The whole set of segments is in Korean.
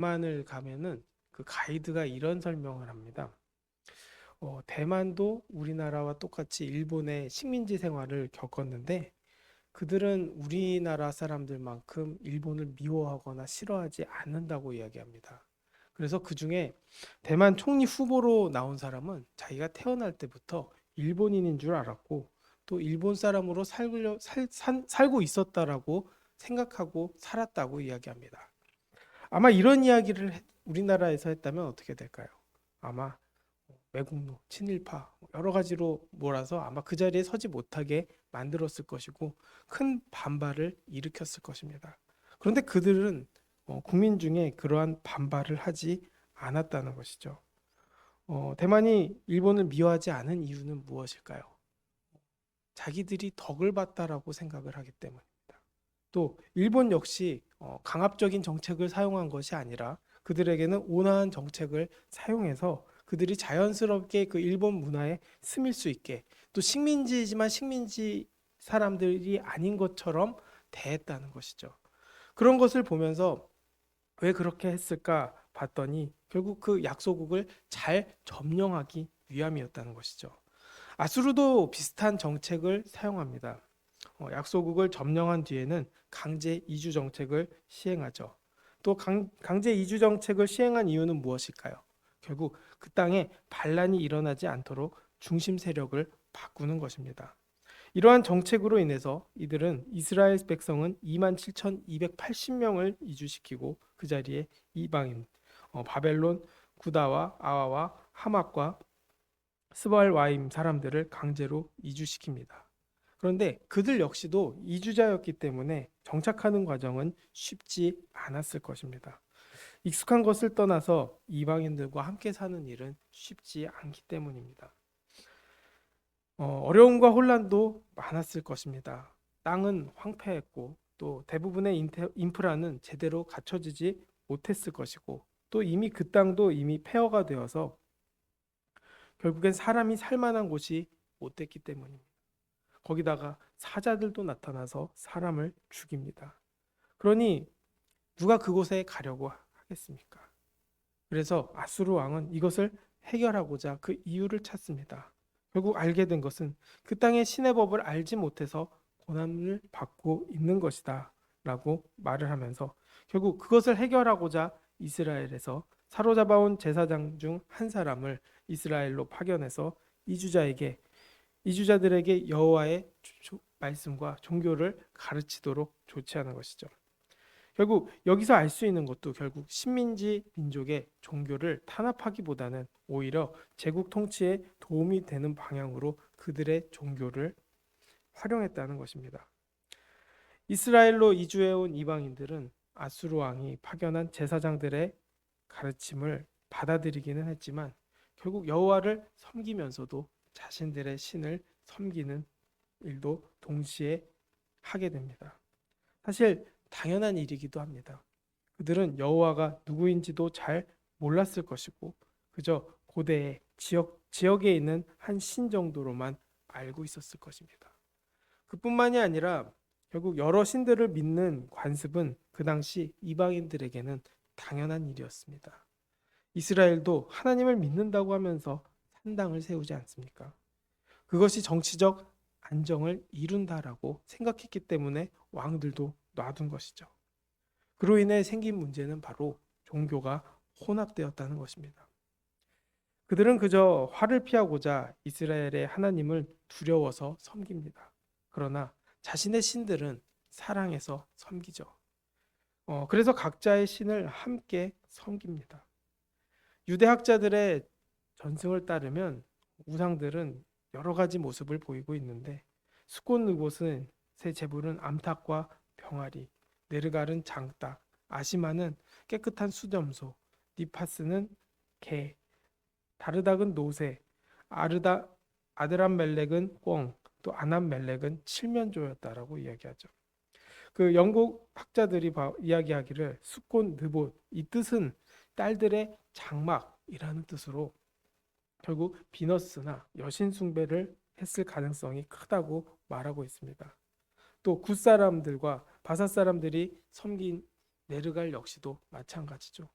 대만을 가면은 그 가이드가 이런 설명을 합니다. 대만도 우리나라와 똑같이 일본의 식민지 생활을 겪었는데 그들은 우리나라 사람들만큼 일본을 미워하거나 싫어하지 않는다고 이야기합니다. 그래서 그 중에 대만 총리 후보로 나온 사람은 자기가 태어날 때부터 일본인인 줄 알았고 또 일본 사람으로 살고 있었다라고 생각하고 살았다고 이야기합니다. 아마 이런 이야기를 우리나라에서 했다면 어떻게 될까요? 아마 매국노, 친일파 여러 가지로 몰아서 아마 그 자리에 서지 못하게 만들었을 것이고 큰 반발을 일으켰을 것입니다. 그런데 그들은 국민 중에 그러한 반발을 하지 않았다는 것이죠. 대만이 일본을 미워하지 않은 이유는 무엇일까요? 자기들이 덕을 봤다라고 생각을 하기 때문입니다. 또 일본 역시 강압적인 정책을 사용한 것이 아니라 그들에게는 온화한 정책을 사용해서 그들이 자연스럽게 그 일본 문화에 스밀 수 있게 또 식민지이지만 식민지 사람들이 아닌 것처럼 대했다는 것이죠. 그런 것을 보면서 왜 그렇게 했을까 봤더니 결국 그 약소국을 잘 점령하기 위함이었다는 것이죠. 아수르도 비슷한 정책을 사용합니다. 약소국을 점령한 뒤에는 강제 이주 정책을 시행하죠. 또 강제 이주 정책을 시행한 이유는 무엇일까요? 결국 그 땅에 반란이 일어나지 않도록 중심 세력을 바꾸는 것입니다. 이러한 정책으로 인해서 이들은 이스라엘 백성은 27,280명을 이주시키고 그 자리에 이방인 바벨론, 구다와 아와와 하막과 스발와임 사람들을 강제로 이주시킵니다. 그런데 그들 역시도 이주자였기 때문에 정착하는 과정은 쉽지 않았을 것입니다. 익숙한 것을 떠나서 이방인들과 함께 사는 일은 쉽지 않기 때문입니다. 어려움과 혼란도 많았을 것입니다. 땅은 황폐했고 또 대부분의 인프라는 제대로 갖춰지지 못했을 것이고 또 이미 그 땅도 이미 폐허가 되어서 결국엔 사람이 살 만한 곳이 못 됐기 때문입니다. 거기다가 사자들도 나타나서 사람을 죽입니다. 그러니 누가 그곳에 가려고 하겠습니까? 그래서 아수르 왕은 이것을 해결하고자 그 이유를 찾습니다. 결국 알게 된 것은 그 땅의 신의 법을 알지 못해서 고난을 받고 있는 것이다 라고 말을 하면서 결국 그것을 해결하고자 이스라엘에서 사로잡아온 제사장 중 한 사람을 이스라엘로 파견해서 이주자들에게 여호와의 말씀과 종교를 가르치도록 조치하는 것이죠. 결국 여기서 알 수 있는 것도 결국 식민지 민족의 종교를 탄압하기보다는 오히려 제국 통치에 도움이 되는 방향으로 그들의 종교를 활용했다는 것입니다. 이스라엘로 이주해온 이방인들은 아수르 왕이 파견한 제사장들의 가르침을 받아들이기는 했지만 결국 여호와를 섬기면서도 자신들의 신을 섬기는 일도 동시에 하게 됩니다. 사실 당연한 일이기도 합니다. 그들은 여호와가 누구인지도 잘 몰랐을 것이고 그저 고대의 지역에 있는 한 신 정도로만 알고 있었을 것입니다. 그뿐만이 아니라 결국 여러 신들을 믿는 관습은 그 당시 이방인들에게는 당연한 일이었습니다. 이스라엘도 하나님을 믿는다고 하면서 산당을 세우지 않습니까? 그것이 정치적 안정을 이룬다라고 생각했기 때문에 왕들도 놔둔 것이죠. 그로 인해 생긴 문제는 바로 종교가 혼합되었다는 것입니다. 그들은 그저 화를 피하고자 이스라엘의 하나님을 두려워서 섬깁니다. 그러나 자신의 신들은 사랑해서 섬기죠. 그래서 각자의 신을 함께 섬깁니다. 유대학자들의 전승을 따르면 우상들은 여러 가지 모습을 보이고 있는데 스콘느봇은 새 제불은 암탉과 병아리, 네르갈은 장닭, 아시마는 깨끗한 수점소, 니파스는 개, 다르닥은 노새, 아르다 아드람멜렉은 꿩, 또 아남멜렉은 칠면조였다라고 이야기하죠. 그 영국 학자들이 이야기하기를 수콘 느봇 이 뜻은 딸들의 장막이라는 뜻으로 결국 비너스나 여신 숭배를 했을 가능성이 크다고 말하고 있습니다. 또 굿 사람들과 바사 사람들이 섬긴 네르갈 역시도 마찬가지죠.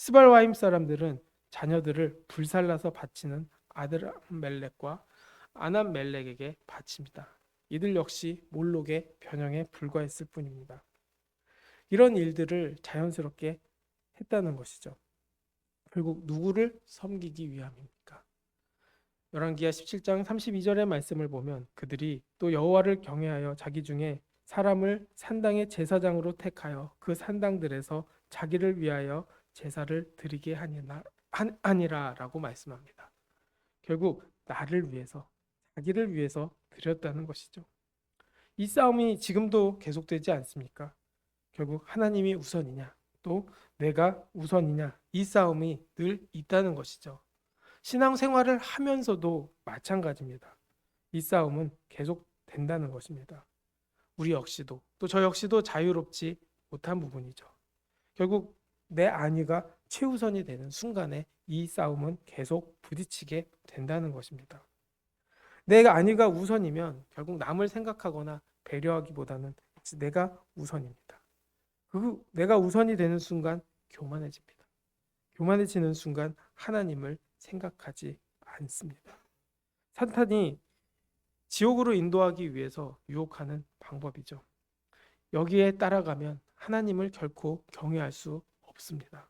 스발와임 사람들은 자녀들을 불살라서 바치는 아드람멜렉과 아남멜렉에게 바칩니다. 이들 역시 몰록의 변형에 불과했을 뿐입니다. 이런 일들을 자연스럽게 했다는 것이죠. 결국 누구를 섬기기 위함입니까? 열왕기하 17장 32절의 말씀을 보면 그들이 또 여호와를 경외하여 자기 중에 사람을 산당의 제사장으로 택하여 그 산당들에서 자기를 위하여 제사를 드리게 하니라라고 말씀합니다. 결국 나를 위해서, 자기를 위해서 드렸다는 것이죠. 이 싸움이 지금도 계속되지 않습니까? 결국 하나님이 우선이냐, 또 내가 우선이냐, 이 싸움이 늘 있다는 것이죠. 신앙생활을 하면서도 마찬가지입니다. 이 싸움은 계속 된다는 것입니다. 우리 역시도, 또 저 역시도 자유롭지 못한 부분이죠. 결국 내 안위가 최우선이 되는 순간에 이 싸움은 계속 부딪히게 된다는 것입니다. 내 안위가 우선이면 결국 남을 생각하거나 배려하기보다는 내가 우선입니다. 그 내가 우선이 되는 순간 교만해집니다. 교만해지는 순간 하나님을 생각하지 않습니다. 사탄이 지옥으로 인도하기 위해서 유혹하는 방법이죠. 여기에 따라가면 하나님을 결코 경외할 수 없습니다.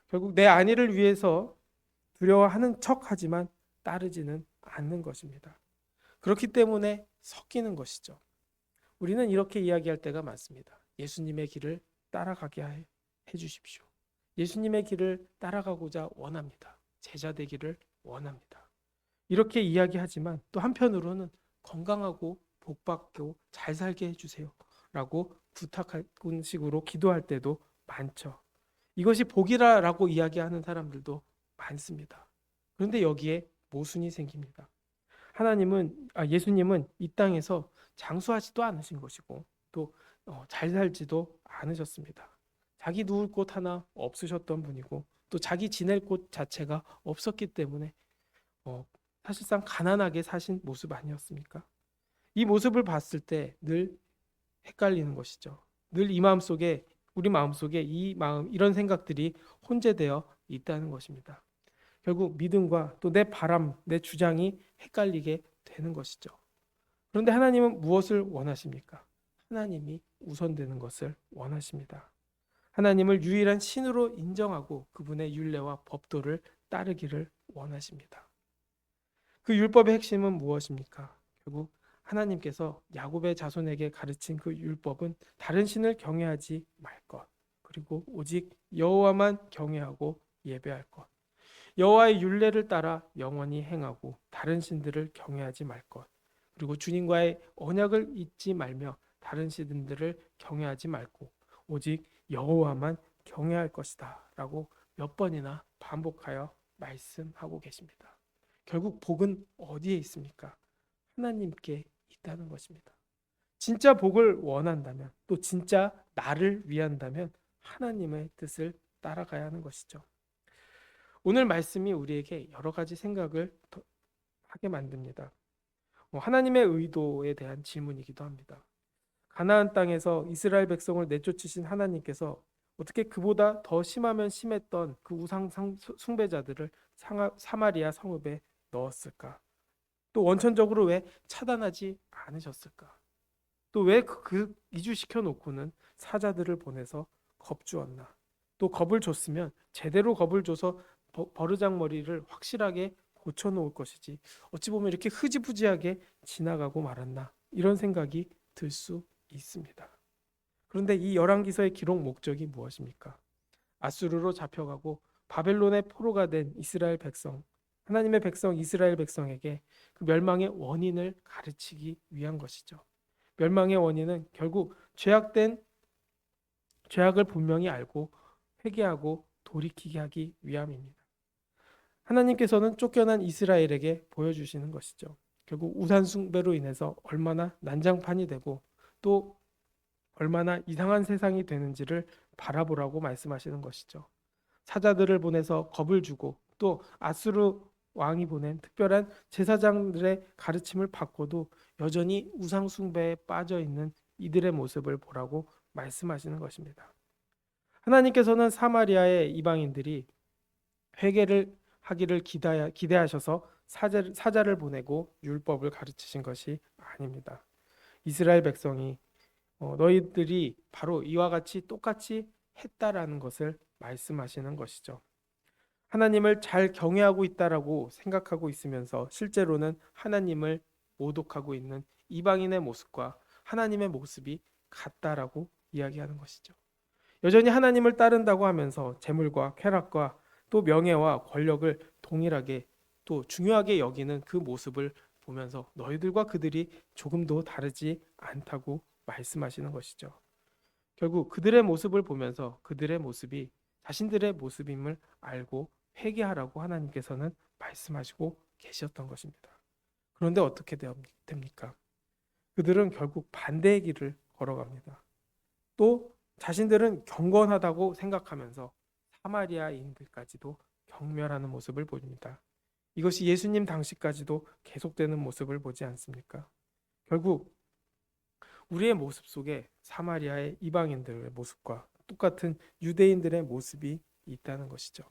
결국 내 안위를 위해서 두려워하는 척하지만 따르지는 않는 것입니다. 그렇기 때문에 섞이는 것이죠. 우리는 이렇게 이야기할 때가 많습니다. 예수님의 길을 따라가게 해 주십시오. 예수님의 길을 따라가고자 원합니다. 제자 되기를 원합니다. 이렇게 이야기하지만 또 한편으로는 건강하고 복받고 잘 살게 해주세요 라고 부탁하는 식으로 기도할 때도 많죠. 이것이 복이라고 이야기하는 사람들도 많습니다. 그런데 여기에 모순이 생깁니다. 예수님은 이 땅에서 장수하지도 않으신 것이고 또 잘 살지도 않으셨습니다. 자기 누울 곳 하나 없으셨던 분이고 또 자기 지낼 곳 자체가 없었기 때문에 사실상 가난하게 사신 모습 아니었습니까? 이 모습을 봤을 때 늘 헷갈리는 것이죠. 늘 우리 마음속에 이런 생각들이 혼재되어 있다는 것입니다. 결국 믿음과 또 내 바람, 내 주장이 헷갈리게 되는 것이죠. 그런데 하나님은 무엇을 원하십니까? 하나님이 우선되는 것을 원하십니다. 하나님을 유일한 신으로 인정하고 그분의 율례와 법도를 따르기를 원하십니다. 그 율법의 핵심은 무엇입니까? 결국 하나님께서 야곱의 자손에게 가르친 그 율법은 다른 신을 경외하지 말 것, 그리고 오직 여호와만 경외하고 예배할 것, 여호와의 율례를 따라 영원히 행하고 다른 신들을 경외하지 말 것, 그리고 주님과의 언약을 잊지 말며 다른 신들을 경외하지 말고 오직 여호와만 경외할 것이다 라고 몇 번이나 반복하여 말씀하고 계십니다. 결국 복은 어디에 있습니까? 하나님께 있다는 것입니다. 진짜 복을 원한다면 또 진짜 나를 위한다면 하나님의 뜻을 따라가야 하는 것이죠. 오늘 말씀이 우리에게 여러 가지 생각을 하게 만듭니다. 하나님의 의도에 대한 질문이기도 합니다. 가나안 땅에서 이스라엘 백성을 내쫓으신 하나님께서 어떻게 그보다 더 심하면 심했던 그 우상 숭배자들을 사마리아 성읍에 넣었을까? 또 원천적으로 왜 차단하지 않으셨을까? 또 왜 이주시켜 놓고는 사자들을 보내서 겁주었나? 또 겁을 줬으면 제대로 겁을 줘서 버르장머리를 확실하게 고쳐놓을 것이지 어찌 보면 이렇게 흐지부지하게 지나가고 말았나? 이런 생각이 들 수 있습니다. 그런데 이 열왕기서의 기록 목적이 무엇입니까? 아수르로 잡혀가고 바벨론의 포로가 된 이스라엘 백성, 하나님의 백성 이스라엘 백성에게 그 멸망의 원인을 가르치기 위한 것이죠. 멸망의 원인은 결국 죄악을 분명히 알고 회개하고 돌이키게 하기 위함입니다. 하나님께서는 쫓겨난 이스라엘에게 보여주시는 것이죠. 결국 우상 숭배로 인해서 얼마나 난장판이 되고 또 얼마나 이상한 세상이 되는지를 바라보라고 말씀하시는 것이죠. 사자들을 보내서 겁을 주고 또 아수르 왕이 보낸 특별한 제사장들의 가르침을 받고도 여전히 우상 숭배에 빠져 있는 이들의 모습을 보라고 말씀하시는 것입니다. 하나님께서는 사마리아의 이방인들이 회개를 하기를 기대하셔서 사자를 보내고 율법을 가르치신 것이 아닙니다. 이스라엘 백성이 너희들이 바로 이와 같이 똑같이 했다라는 것을 말씀하시는 것이죠. 하나님을 잘 경외하고 있다라고 생각하고 있으면서 실제로는 하나님을 모독하고 있는 이방인의 모습과 하나님의 모습이 같다라고 이야기하는 것이죠. 여전히 하나님을 따른다고 하면서 재물과 쾌락과 또 명예와 권력을 동일하게 또 중요하게 여기는 그 모습을 보면서 너희들과 그들이 조금도 다르지 않다고 말씀하시는 것이죠. 결국 그들의 모습을 보면서 그들의 모습이 자신들의 모습임을 알고 회개하라고 하나님께서는 말씀하시고 계셨던 것입니다. 그런데 어떻게 됩니까? 그들은 결국 반대의 길을 걸어갑니다. 또 자신들은 경건하다고 생각하면서 사마리아인들까지도 경멸하는 모습을 보입니다. 이것이 예수님 당시까지도 계속되는 모습을 보지 않습니까? 결국 우리의 모습 속에 사마리아의 이방인들의 모습과 똑같은 유대인들의 모습이 있다는 것이죠.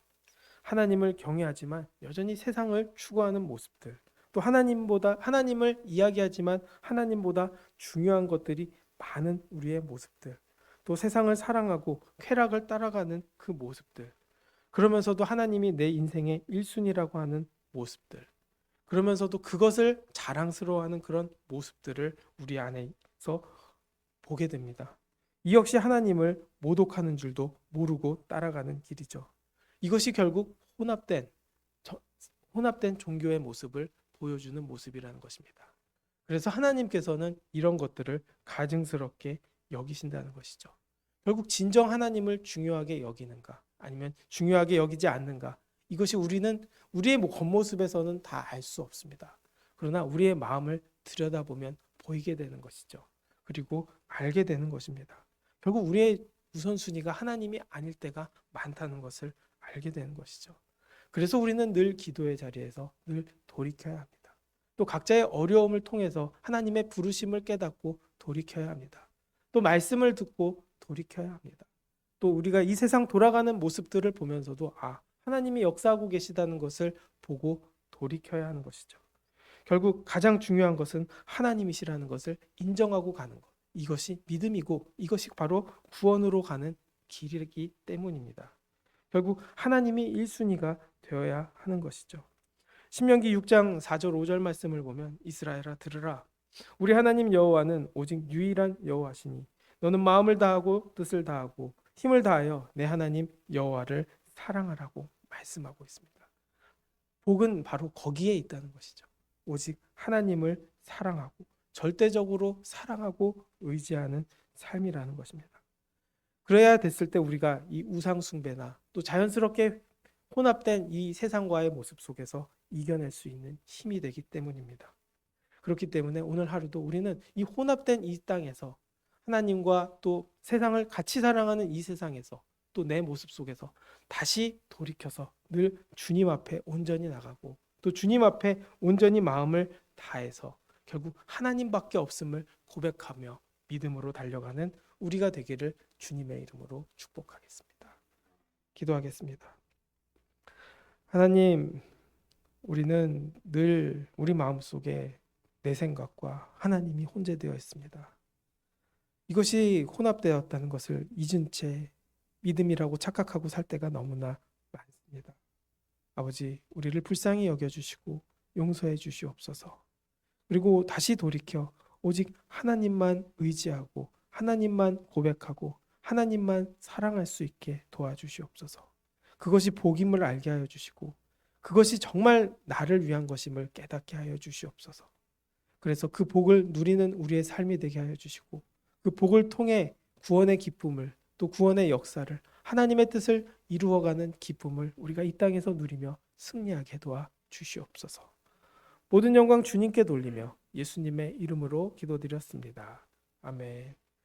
하나님을 경외하지만 여전히 세상을 추구하는 모습들, 또 하나님을 이야기하지만 하나님보다 중요한 것들이 많은 우리의 모습들, 또 세상을 사랑하고 쾌락을 따라가는 그 모습들, 그러면서도 하나님이 내 인생의 1순위라고 하는 모습들, 그러면서도 그것을 자랑스러워하는 그런 모습들을 우리 안에서 보게 됩니다. 이 역시 하나님을 모독하는 줄도 모르고 따라가는 길이죠. 이것이 결국 혼합된 종교의 모습을 보여주는 모습이라는 것입니다. 그래서 하나님께서는 이런 것들을 가증스럽게 여기신다는 것이죠. 결국 진정 하나님을 중요하게 여기는가 아니면 중요하게 여기지 않는가, 이것이 우리의 겉모습에서는 다 알 수 없습니다. 그러나 우리의 마음을 들여다보면 보이게 되는 것이죠. 그리고 알게 되는 것입니다. 결국 우리의 우선순위가 하나님이 아닐 때가 많다는 것을 알게 되는 것이죠. 그래서 우리는 늘 기도의 자리에서 늘 돌이켜야 합니다. 또 각자의 어려움을 통해서 하나님의 부르심을 깨닫고 돌이켜야 합니다. 또 말씀을 듣고 돌이켜야 합니다. 또 우리가 이 세상 돌아가는 모습들을 보면서도 하나님이 역사하고 계시다는 것을 보고 돌이켜야 하는 것이죠. 결국 가장 중요한 것은 하나님이시라는 것을 인정하고 가는 것. 이것이 믿음이고 이것이 바로 구원으로 가는 길이기 때문입니다. 결국 하나님이 1순위가 되어야 하는 것이죠. 신명기 6장 4절 5절 말씀을 보면 이스라엘아 들으라. 우리 하나님 여호와는 오직 유일한 여호와시니 너는 마음을 다하고 뜻을 다하고 힘을 다하여 내 하나님 여호와를 사랑하라고 말씀하고 있습니다. 복은 바로 거기에 있다는 것이죠. 오직 하나님을 사랑하고 절대적으로 사랑하고 의지하는 삶이라는 것입니다. 그래야 됐을 때 우리가 이 우상 숭배나 또 자연스럽게 혼합된 이 세상과의 모습 속에서 이겨낼 수 있는 힘이 되기 때문입니다. 그렇기 때문에 오늘 하루도 우리는 이 혼합된 이 땅에서 하나님과 또 세상을 같이 사랑하는 이 세상에서 또 내 모습 속에서 다시 돌이켜서 늘 주님 앞에 온전히 나가고 또 주님 앞에 온전히 마음을 다해서 결국 하나님밖에 없음을 고백하며 믿음으로 달려가는 우리가 되기를 주님의 이름으로 축복하겠습니다. 기도하겠습니다. 하나님, 우리는 늘 우리 마음속에 내 생각과 하나님이 혼재되어 있습니다. 이것이 혼합되었다는 것을 잊은 채 믿음이라고 착각하고 살 때가 너무나 많습니다. 아버지, 우리를 불쌍히 여겨주시고 용서해 주시옵소서. 그리고 다시 돌이켜 오직 하나님만 의지하고 하나님만 고백하고 하나님만 사랑할 수 있게 도와주시옵소서. 그것이 복임을 알게 하여 주시고 그것이 정말 나를 위한 것임을 깨닫게 하여 주시옵소서. 그래서 그 복을 누리는 우리의 삶이 되게 하여 주시고 그 복을 통해 구원의 기쁨을 또 구원의 역사를 하나님의 뜻을 이루어가는 기쁨을 우리가 이 땅에서 누리며 승리하게 도와 주시옵소서. 모든 영광 주님께 돌리며 예수님의 이름으로 기도드렸습니다. 아멘.